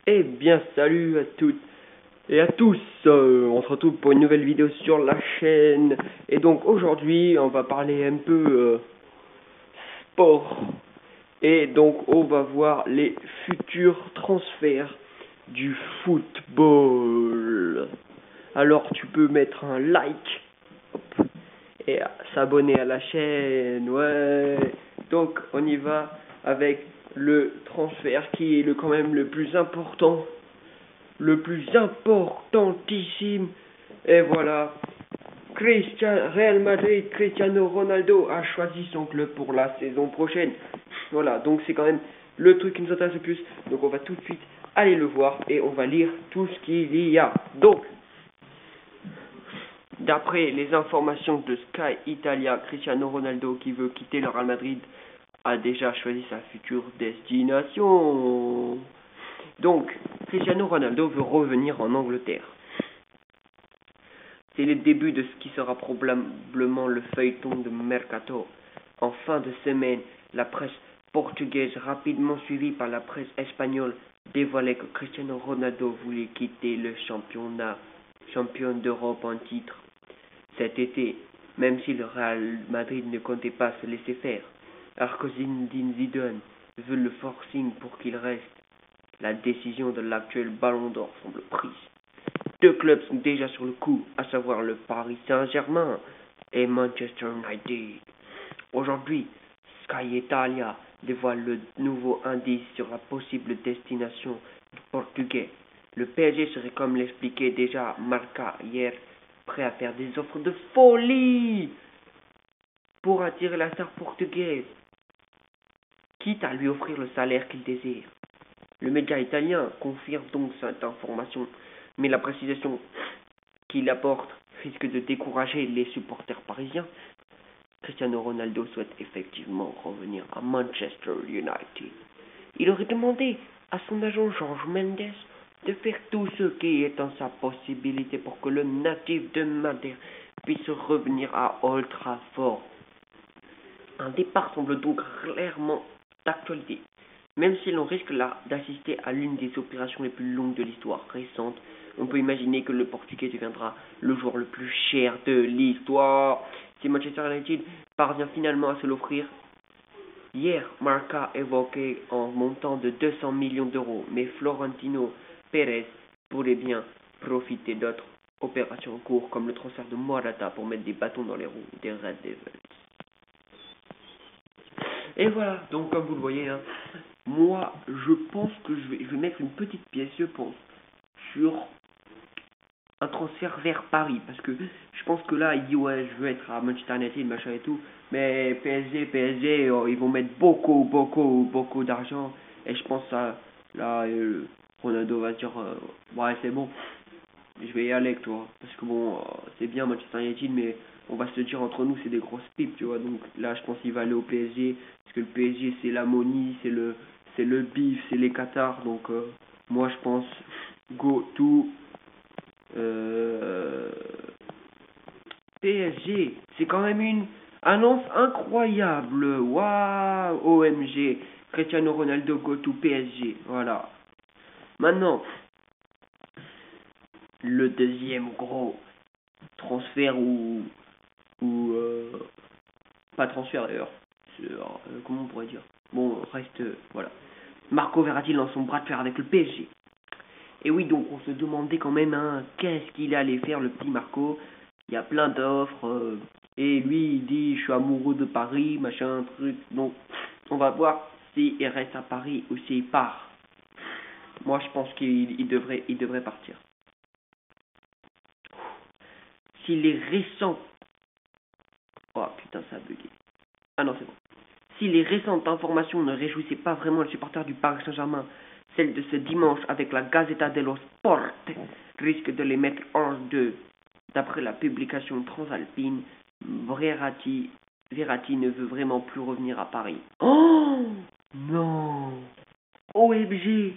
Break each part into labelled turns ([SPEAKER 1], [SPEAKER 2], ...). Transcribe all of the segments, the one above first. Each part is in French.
[SPEAKER 1] Eh bien, salut à toutes et à tous. On se retrouve pour une nouvelle vidéo sur la chaîne. Et donc aujourd'hui, on va parler un peu sport. Et donc, on va voir les futurs transferts du football. Alors, tu peux mettre un like hop, et s'abonner à la chaîne. Ouais. Donc, on y va avec le transfert qui est quand même le plus important. Le plus importantissime. Et voilà. Real Madrid, Cristiano Ronaldo a choisi son club pour la saison prochaine. Voilà, donc c'est quand même le truc qui nous intéresse le plus. Donc on va tout de suite aller le voir et on va lire tout ce qu'il y a. Donc, d'après les informations de Sky Italia, Cristiano Ronaldo, qui veut quitter le Real Madrid, a déjà choisi sa future destination. Donc, Cristiano Ronaldo veut revenir en Angleterre. C'est le début de ce qui sera probablement le feuilleton de Mercato. En fin de semaine, la presse portugaise, rapidement suivie par la presse espagnole, dévoilait que Cristiano Ronaldo voulait quitter le champion d'Europe en titre cet été, même si le Real Madrid ne comptait pas se laisser faire. Alors que Zinedine Zidane veut le forcing pour qu'il reste. La décision de l'actuel Ballon d'Or semble prise. Deux clubs sont déjà sur le coup, à savoir le Paris Saint-Germain et Manchester United. Aujourd'hui, Sky Italia dévoile le nouveau indice sur la possible destination du Portugais. Le PSG serait, comme l'expliquait déjà Marca hier, prêt à faire des offres de folie pour attirer la star portugaise, quitte à lui offrir le salaire qu'il désire. Le média italien confirme donc cette information, mais la précision qu'il apporte risque de décourager les supporters parisiens. Cristiano Ronaldo souhaite effectivement revenir à Manchester United. Il aurait demandé à son agent Jorge Mendes de faire tout ce qui est en sa possibilité pour que le natif de Madrid puisse revenir à Old Trafford. Un départ semble donc clairement d'actualité. Même si l'on risque là d'assister à l'une des opérations les plus longues de l'histoire récente, on peut imaginer que le Portugais deviendra le joueur le plus cher de l'histoire. Si Manchester United parvient finalement à se l'offrir, hier Marca évoquait un montant de 200 millions d'euros, mais Florentino Pérez pourrait bien profiter d'autres opérations en cours comme le transfert de Morata pour mettre des bâtons dans les roues des Red Devils. Et voilà, donc comme vous le voyez, moi je pense que je vais mettre une petite pièce, je pense, sur un transfert vers Paris, parce que je pense que là, il dit ouais, je veux être à Manchester United, machin et tout, mais PSG, ils vont mettre beaucoup d'argent, et je pense à là, Ronaldo va dire ouais, c'est bon, je vais y aller avec toi, parce que bon, c'est bien Manchester United, mais on va se dire entre nous, c'est des grosses pipes, tu vois, donc là, je pense qu'il va aller au PSG, parce que le PSG, c'est l'ammonie, c'est le bif, c'est les Qatars, donc moi, je pense, go to PSG, c'est quand même une annonce incroyable. Waouh, OMG, Cristiano Ronaldo go to PSG. Voilà. Maintenant, le deuxième gros transfert ou pas transfert d'ailleurs. Comment on pourrait dire. Bon, reste voilà. Marco Verratti lance son bras de fer avec le PSG. Et oui, donc on se demandait quand même qu'est-ce qu'il allait faire le petit Marco. Il y a plein d'offres. Et lui, il dit, je suis amoureux de Paris, machin, truc. Donc, on va voir s'il reste à Paris ou s'il part. Moi, je pense qu'il devrait partir. Si les récents... Oh putain, ça a bugué. Ah non, c'est bon. Si les récentes informations ne réjouissaient pas vraiment les supporters du Paris Saint-Germain, celle de ce dimanche avec la Gazzetta dello Sport risque de les mettre hors d'eux. D'après la publication transalpine, Verratti ne veut vraiment plus revenir à Paris. Oh non, OMG,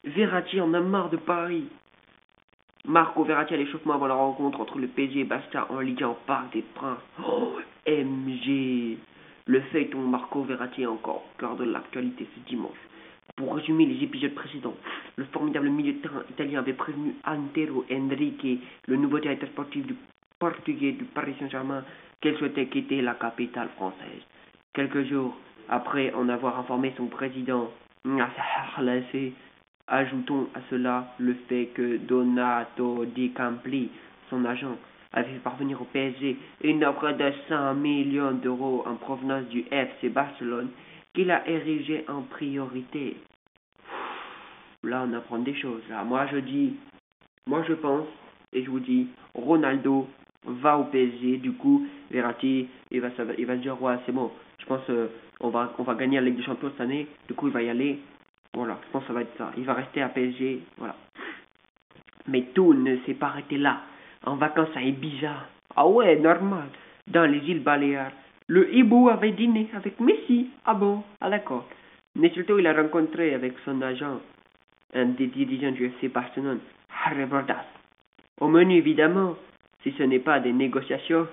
[SPEAKER 1] Verratti en a marre de Paris. Marco Verratti à l'échauffement avant la rencontre entre le PSG et Bastia en Ligue 1 au Parc des Princes. Oh, MG. Le feuilleton Marco Verratti est encore au cœur de l'actualité ce dimanche. Pour résumer les épisodes précédents, le formidable milieu de terrain italien avait prévenu Antero Henrique, le nouveau directeur sportif du portugais du Paris Saint-Germain, qu'elle souhaitait quitter la capitale française. Quelques jours après en avoir informé son président, ajoutons à cela le fait que Donato Di Campli, son agent, avait fait parvenir au PSG une offre de 100 millions d'euros en provenance du FC Barcelone qu'il a érigé en priorité. Là, on apprend des choses. Là, moi je pense, et je vous dis, Ronaldo va au PSG. Du coup, Verratti, il va se dire, ouais, c'est bon. Je pense, on va gagner la Ligue des Champions cette année. Du coup, il va y aller. Voilà, je pense que ça va être ça. Il va rester à PSG. Voilà. Mais tout ne s'est pas arrêté là. En vacances à Ibiza. Ah ouais, normal. Dans les îles Baléares. Le hibou avait dîné avec Messi. Ah bon? Ah d'accord. Mais surtout, il a rencontré avec son agent un des dirigeants du FC Barcelone, Harry Bordas. Au menu, évidemment, si ce n'est pas des négociations,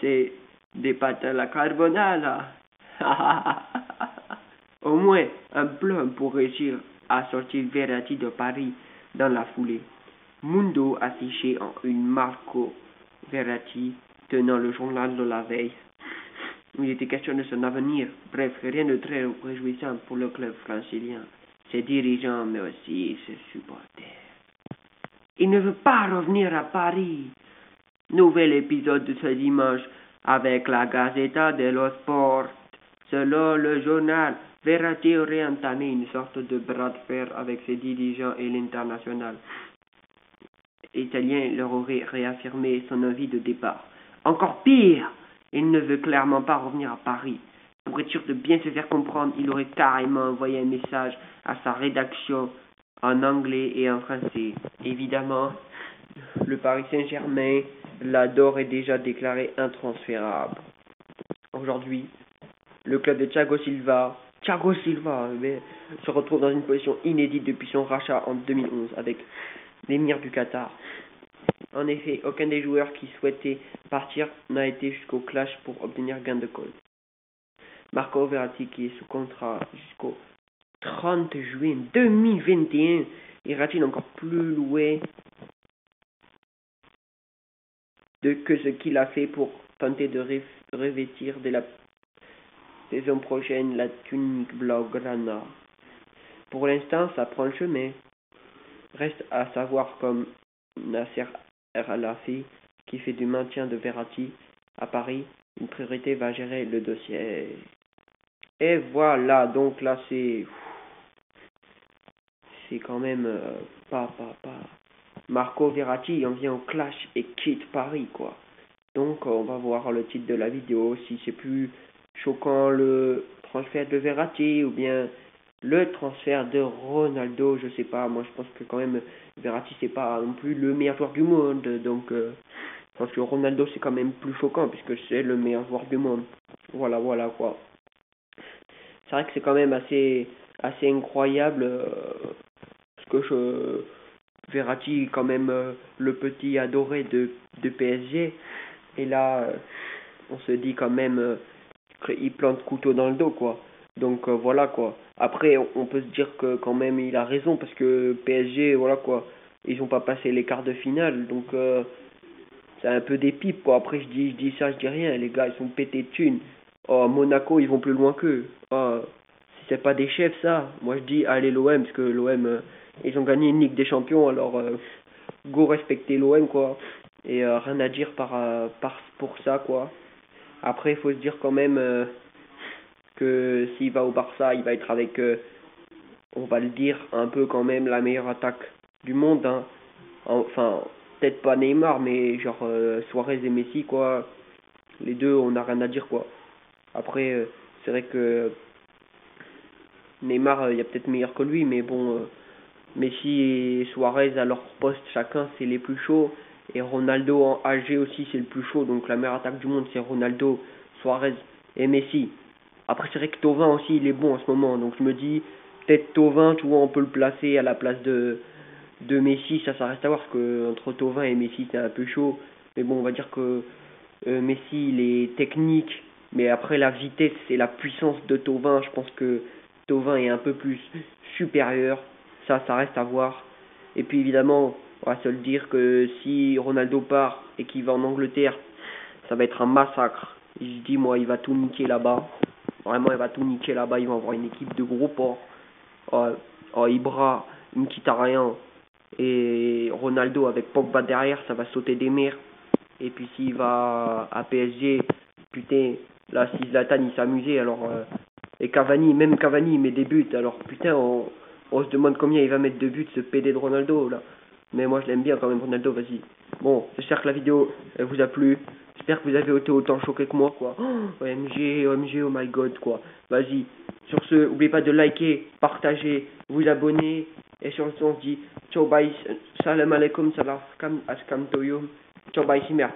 [SPEAKER 1] c'est des pâtes à la carbonara. Au moins un plan pour réussir à sortir Verratti de Paris dans la foulée. Mundo affiché en une Marco Verratti tenant le journal de la veille. Il était question de son avenir. Bref, rien de très réjouissant pour le club francilien, ses dirigeants, mais aussi ses supporters. Il ne veut pas revenir à Paris. Nouvel épisode de ce dimanche avec la Gazzetta dello Sport. Selon le journal, Verratti aurait entamé une sorte de bras de fer avec ses dirigeants et l'international italien leur aurait réaffirmé son envie de départ. Encore pire, il ne veut clairement pas revenir à Paris. Pour être sûr de bien se faire comprendre, il aurait carrément envoyé un message à sa rédaction en anglais et en français. Évidemment, le Paris Saint-Germain l'adore et déjà déclaré intransférable. Aujourd'hui, le club de Thiago Silva se retrouve dans une position inédite depuis son rachat en 2011 avec l'émir du Qatar. En effet, aucun des joueurs qui souhaitaient partir n'a été jusqu'au clash pour obtenir gain de cause. Marco Verratti, qui est sous contrat jusqu'au 30 juin 2021, ira-t-il encore plus loin que ce qu'il a fait pour tenter de revêtir dès la saison prochaine la tunique blaugrana? Pour l'instant, ça prend le chemin. Reste à savoir comme Nasser Al-Khelaifi, qui fait du maintien de Verratti à Paris une priorité, va gérer le dossier. Et voilà, donc là c'est quand même pas. Marco Verratti en vient au clash et quitte Paris, quoi. Donc on va voir le titre de la vidéo, si c'est plus choquant le transfert de Verratti ou bien le transfert de Ronaldo, je sais pas. Moi je pense que quand même Verratti c'est pas non plus le meilleur joueur du monde, donc je pense que Ronaldo c'est quand même plus choquant puisque c'est le meilleur joueur du monde. Voilà quoi. C'est vrai que c'est quand même assez incroyable parce que Verratti est quand même le petit adoré de PSG et là on se dit quand même qu'il plante couteau dans le dos, quoi. Donc voilà quoi. Après on peut se dire que quand même il a raison parce que PSG, voilà quoi, ils ont pas passé les quarts de finale, donc c'est un peu des pipes quoi. Après je dis ça, je dis rien, les gars ils sont pétés de thunes. Oh, Monaco ils vont plus loin qu'eux. Oh, si c'est pas des chefs ça, moi je dis allez l'OM parce que l'OM ils ont gagné une Ligue des Champions, alors go respecter l'OM quoi. Et rien à dire pour ça quoi. Après il faut se dire quand même que s'il va au Barça, il va être avec, on va le dire, un peu quand même la meilleure attaque du monde. Hein. Enfin, peut-être pas Neymar, mais genre Suarez et Messi, quoi. Les deux, on n'a rien à dire, quoi. Après, c'est vrai que Neymar, il y a peut-être meilleur que lui, mais bon, Messi et Suarez à leur poste, chacun, c'est les plus chauds. Et Ronaldo en AG aussi, c'est le plus chaud. Donc la meilleure attaque du monde, c'est Ronaldo, Suarez et Messi. Après, c'est vrai que Thauvin aussi, il est bon en ce moment. Donc je me dis, peut-être Thauvin, tu vois, on peut le placer à la place de Messi. Ça reste à voir, parce que entre Thauvin et Messi, c'est un peu chaud. Mais bon, on va dire que Messi, il est technique. Mais après, la vitesse et la puissance de Thauvin, je pense que top 20 est un peu plus supérieur. Ça reste à voir. Et puis évidemment, on va se le dire que si Ronaldo part et qu'il va en Angleterre, ça va être un massacre. Je dis, moi, il va tout niquer là-bas. Vraiment, il va tout niquer là-bas. Ils vont avoir une équipe de gros porcs. Ibra, Mkhitaryan et Ronaldo avec Pogba derrière, ça va sauter des mers. Et puis s'il va à PSG, putain, là, si Zlatan il s'amusait, alors. Et Cavani, même Cavani, il met des buts. Alors putain, on se demande combien il va mettre de buts, ce PD de Ronaldo là. Mais moi je l'aime bien quand même, Ronaldo, vas-y. Bon, j'espère que la vidéo elle vous a plu. J'espère que vous avez été autant choqué que moi, quoi. Oh, OMG, OMG, oh my god, quoi. Vas-y. Sur ce, n'oubliez pas de liker, partager, vous abonner. Et sur ce, on se dit ciao, bye, salam alaikum, salam askam toyum. Ciao, bye, Simer.